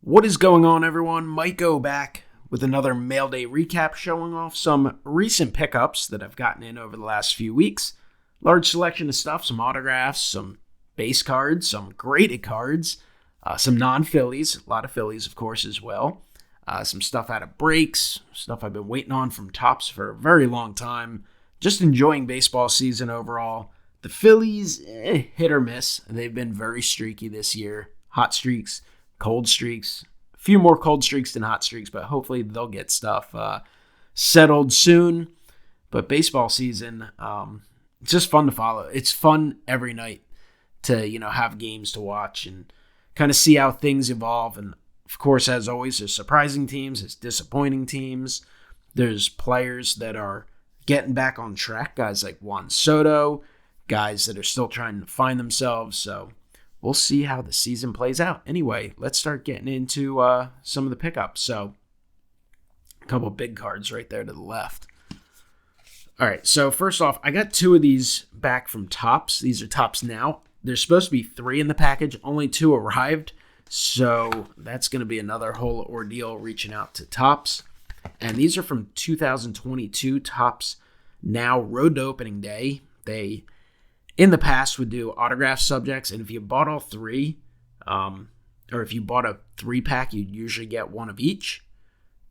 What is going on, everyone? MikeO back with another Mail Day recap showing off some recent pickups that I've gotten in over the last few weeks. Large selection of stuff, some autographs, some base cards, some graded cards, some non-Phillies, a lot of Phillies, of course, as well. Some stuff out of breaks, stuff I've been waiting on from Topps for a very long time. Just enjoying baseball season overall. The Phillies, hit or miss. They've been very streaky this year. Hot streaks, cold streaks, a few more cold streaks than hot streaks, but hopefully they'll get stuff settled soon. But baseball season, it's just fun to follow. It's fun every night to, have games to watch and kind of see how things evolve. And of course, as always, there's surprising teams, there's disappointing teams. There's players that are getting back on track, guys like Juan Soto, guys that are still trying to find themselves. So we'll see how the season plays out. Anyway, let's start getting into some of the pickups. So a couple of big cards right there to the left. All right, so first off, I got two of these back from Topps. These are Topps now. There's supposed to be 3 in the package. Only 2 arrived. So that's going to be another whole ordeal reaching out to Topps. And these are from 2022 Topps Now Road to Opening Day. They, in the past, would do autograph subjects. And if you bought all 3, or if you bought a 3-pack, you'd usually get one of each.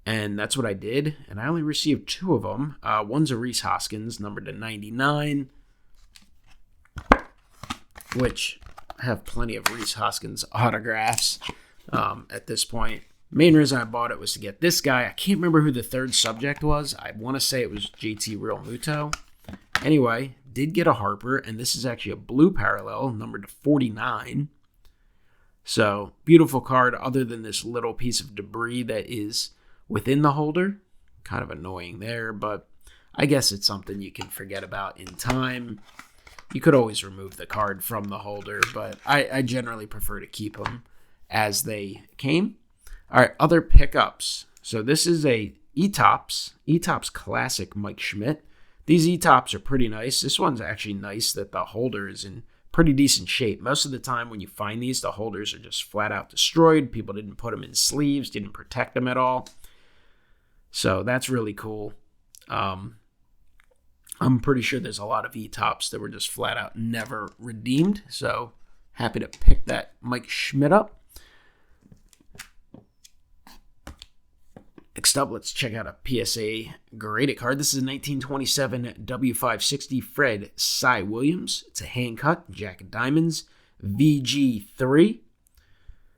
And that's what I did. And I only received 2 of them. One's a Rhys Hoskins, numbered to 99, which I have plenty of Rhys Hoskins autographs at this point. Main reason I bought it was to get this guy. I can't remember who the 3rd subject was. I want to say it was JT Realmuto. Anyway, did get a Harper, and this is actually a blue parallel, numbered to 49. So, beautiful card, other than this little piece of debris that is within the holder. Kind of annoying there, but I guess it's something you can forget about in time. You could always remove the card from the holder, but I generally prefer to keep them as they came. All right, other pickups. So this is a E-Topps Classic Mike Schmidt. These E-Topps are pretty nice. This one's actually nice that the holder is in pretty decent shape. Most of the time when you find these, the holders are just flat out destroyed. People didn't put them in sleeves, didn't protect them at all. So that's really cool. I'm pretty sure there's a lot of E-Topps that were just flat out never redeemed. So happy to pick that Mike Schmidt up. Next up, let's check out a PSA graded card. This is a 1927 W560 Fred Cy Williams. It's a hand cut, Jack of Diamonds, VG3.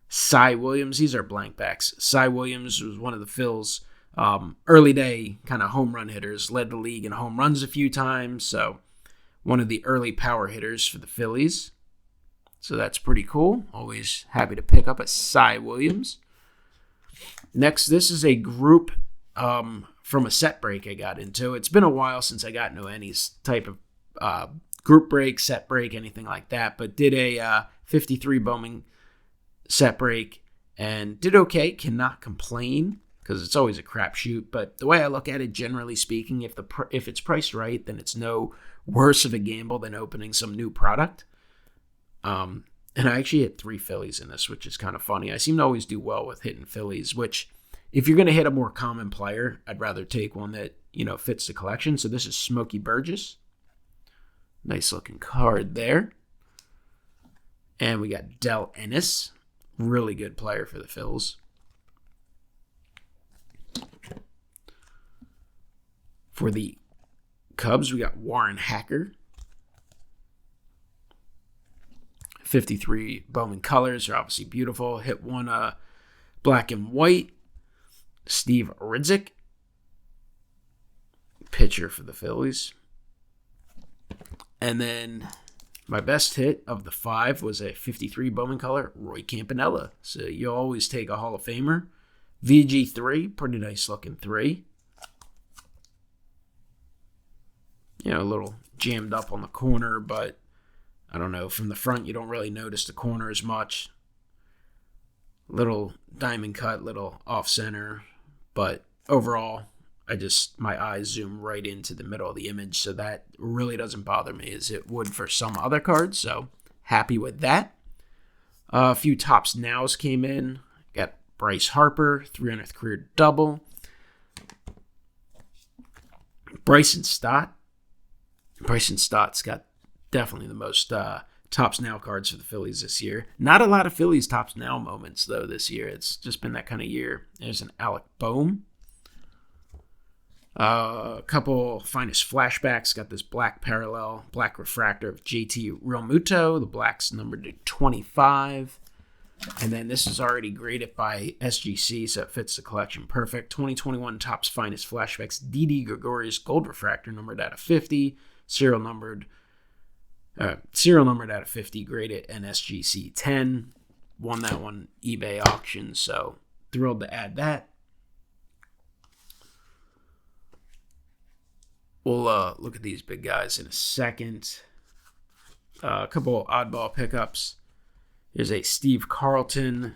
Cy Williams, these are blank backs. Cy Williams was one of the Phil's early day kind of home run hitters, led the league in home runs a few times. So one of the early power hitters for the Phillies. So that's pretty cool. Always happy to pick up a Cy Williams. Next, this is a group from a set break I got into. It's been a while since I got into any type of group break, set break, anything like that, but did a 53 Bowman set break and did okay. Cannot complain because it's always a crapshoot. But the way I look at it, generally speaking, if it's priced right, then it's no worse of a gamble than opening some new product. And I actually hit 3 Phillies in this, which is kind of funny. I seem to always do well with hitting Phillies, which if you're going to hit a more common player, I'd rather take one that, fits the collection. So this is Smokey Burgess. Nice looking card there. And we got Del Ennis. Really good player for the Phils. For the Cubs, we got Warren Hacker. 53 Bowman colors are obviously beautiful. Hit one black and white. Steve Ridzik, pitcher for the Phillies. And then my best hit of the 5 was a 53 Bowman color, Roy Campanella. So you'll always take a Hall of Famer. VG3, pretty nice looking 3. A little jammed up on the corner, but I don't know, from the front, you don't really notice the corner as much. Little diamond cut, little off center. But overall, my eyes zoom right into the middle of the image. So that really doesn't bother me as it would for some other cards. So happy with that. A few Topps Nows came in. Got Bryce Harper, 300th career double. Bryson Stott's got definitely the most Topps Now cards for the Phillies this year. Not a lot of Phillies Topps Now moments, though, this year. It's just been that kind of year. There's an Alec Boehm. A couple finest flashbacks. Got this black parallel, black refractor of JT Realmuto. The black's numbered to 25. And then this is already graded by SGC, so it fits the collection perfect. 2021 Topps Finest Flashbacks Didi Gregorius Gold Refractor, numbered out of 50. Serial numbered out of 50, graded and SGC 10. Won that one eBay auction, so thrilled to add that. We'll look at these big guys in a second. A couple oddball pickups. Here's a Steve Carlton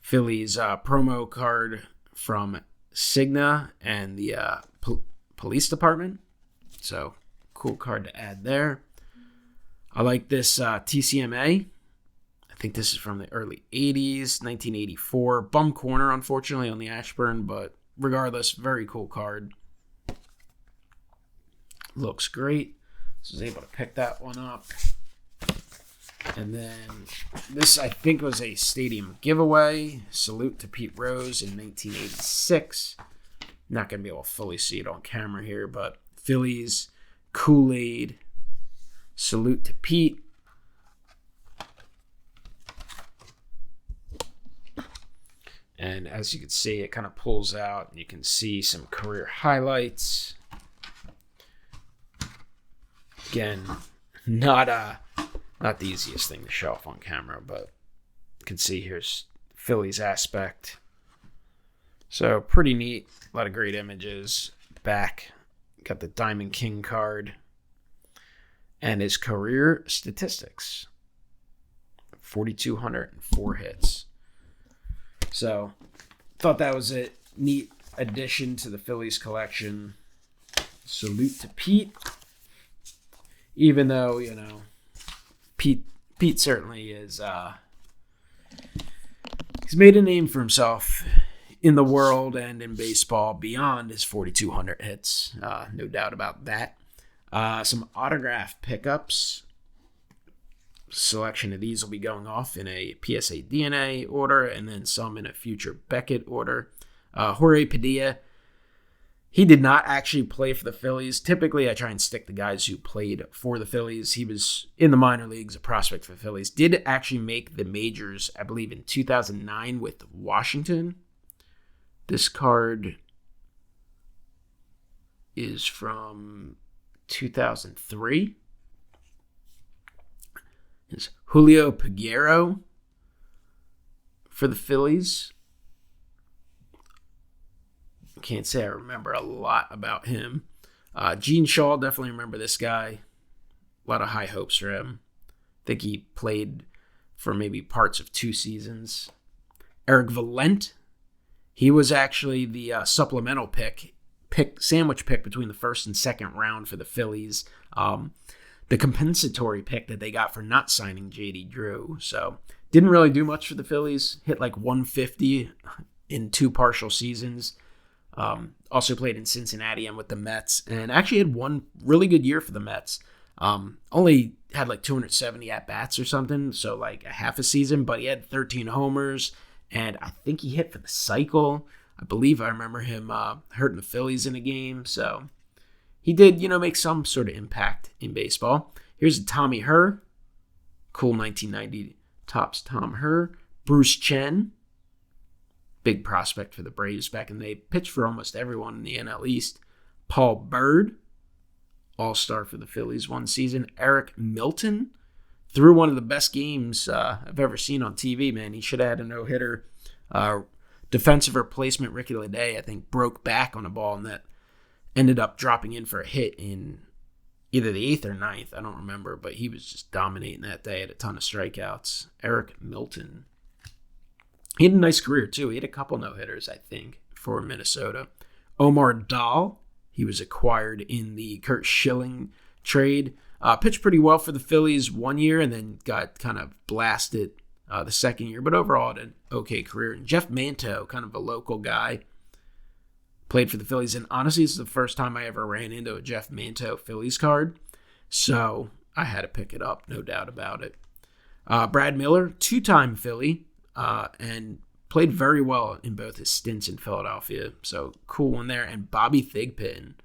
Phillies promo card from Cigna and the police department. So, cool card to add there. I like this TCMA. I think this is from the early 80s, 1984. Bum corner, unfortunately, on the Ashburn, but regardless, very cool card. Looks great. So I was able to pick that one up. And then this, I think, was a stadium giveaway. Salute to Pete Rose in 1986. Not going to be able to fully see it on camera here, but Phillies, Kool-Aid, salute to Pete. And as you can see, it kind of pulls out. You can see some career highlights. Again, not the easiest thing to show off on camera, but you can see here's Phillies aspect. So pretty neat. A lot of great images. Back, got the Diamond King card. And his career statistics. 4,204 hits. So, thought that was a neat addition to the Phillies collection. Salute to Pete. Even though, you know, Pete certainly is, he's made a name for himself in the world and in baseball beyond his 4,200 hits. No doubt about that. Some autograph pickups. Selection of these will be going off in a PSA DNA order and then some in a future Beckett order. Jorge Padilla. He did not actually play for the Phillies. Typically, I try and stick the guys who played for the Phillies. He was in the minor leagues, a prospect for the Phillies. Did actually make the majors, I believe, in 2009 with Washington. This card is from 2003. It's Julio Peguero for the Phillies. Can't say I remember a lot about him. Gene Shaw, definitely remember this guy. A lot of high hopes for him. I think he played for maybe parts of 2 seasons. Eric Valent, he was actually the supplemental sandwich pick between the first and second round for the Phillies. The compensatory pick that they got for not signing J.D. Drew. So, didn't really do much for the Phillies. Hit like 150 in 2 partial seasons. Also played in Cincinnati and with the Mets, and actually had one really good year for the Mets. Only had like 270 at-bats or something, so like a half a season, but he had 13 homers, and I think he hit for the cycle. I believe I remember him hurting the Phillies in a game, so he did, make some sort of impact in baseball. Here's a Tommy Herr. Cool 1990 Topps Tom Herr. Bruce Chen. Big prospect for the Braves back in the day. Pitched for almost everyone in the NL East. Paul Bird, all-star for the Phillies one season. Eric Milton threw one of the best games I've ever seen on TV, man. He should have had a no-hitter. Defensive replacement Ricky Leday, I think, broke back on a ball and that ended up dropping in for a hit in either the 8th or 9th. I don't remember, but he was just dominating that day. Had a ton of strikeouts. Eric Milton. He had a nice career, too. He had a couple no-hitters, I think, for Minnesota. Omar Dahl, he was acquired in the Kurt Schilling trade. Pitched pretty well for the Phillies one year and then got kind of blasted the second year, but overall had an okay career. And Jeff Manto, kind of a local guy, played for the Phillies. And honestly, this is the first time I ever ran into a Jeff Manto Phillies card. So I had to pick it up, no doubt about it. Brad Miller, two-time Philly, and played very well in both his stints in Philadelphia. So cool one there. And Bobby Thigpen,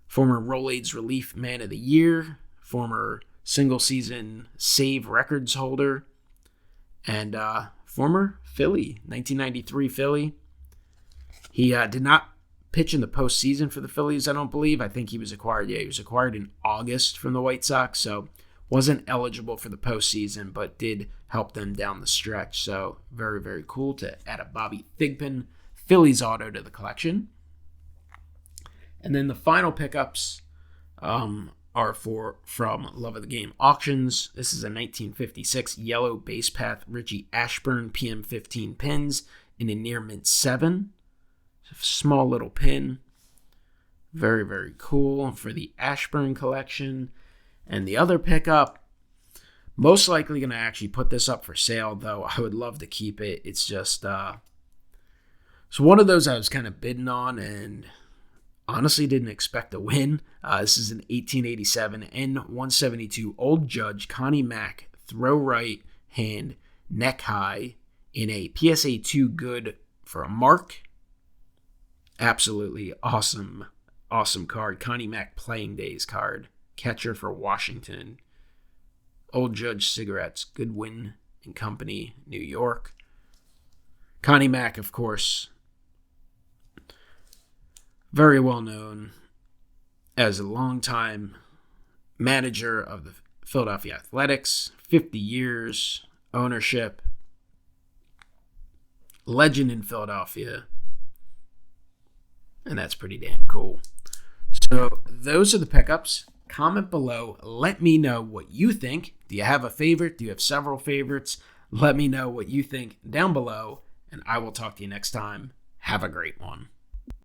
former Rolaids Relief Man of the Year, former single-season save records holder, and former Philly, 1993 Philly. He did not pitch in the postseason for the Phillies, I don't believe. I think he was acquired. Yeah, he was acquired in August from the White Sox, so wasn't eligible for the postseason, but did help them down the stretch. So very, very cool to add a Bobby Thigpen Phillies auto to the collection. And then the final pickups are from Love of the Game Auctions. This is a 1956 yellow base path Richie Ashburn PM15 pins in a near mint 7. Small little pin. Very, very cool for the Ashburn collection. And the other pickup, most likely going to actually put this up for sale, though I would love to keep it. It's just, it's one of those I was kind of bidding on and honestly didn't expect to win. This is an 1887 N172 Old Judge Connie Mack throw right hand neck high in a PSA 2 good for a mark. Absolutely awesome card. Connie Mack playing days card. Catcher for Washington. Old Judge Cigarettes, Goodwin and Company, New York. Connie Mack, of course, very well known as a longtime manager of the Philadelphia Athletics, 50 years ownership, legend in Philadelphia, and that's pretty damn cool. So those are the pickups. Comment below. Let me know what you think. Do you have a favorite? Do you have several favorites? Let me know what you think down below, and I will talk to you next time. Have a great one.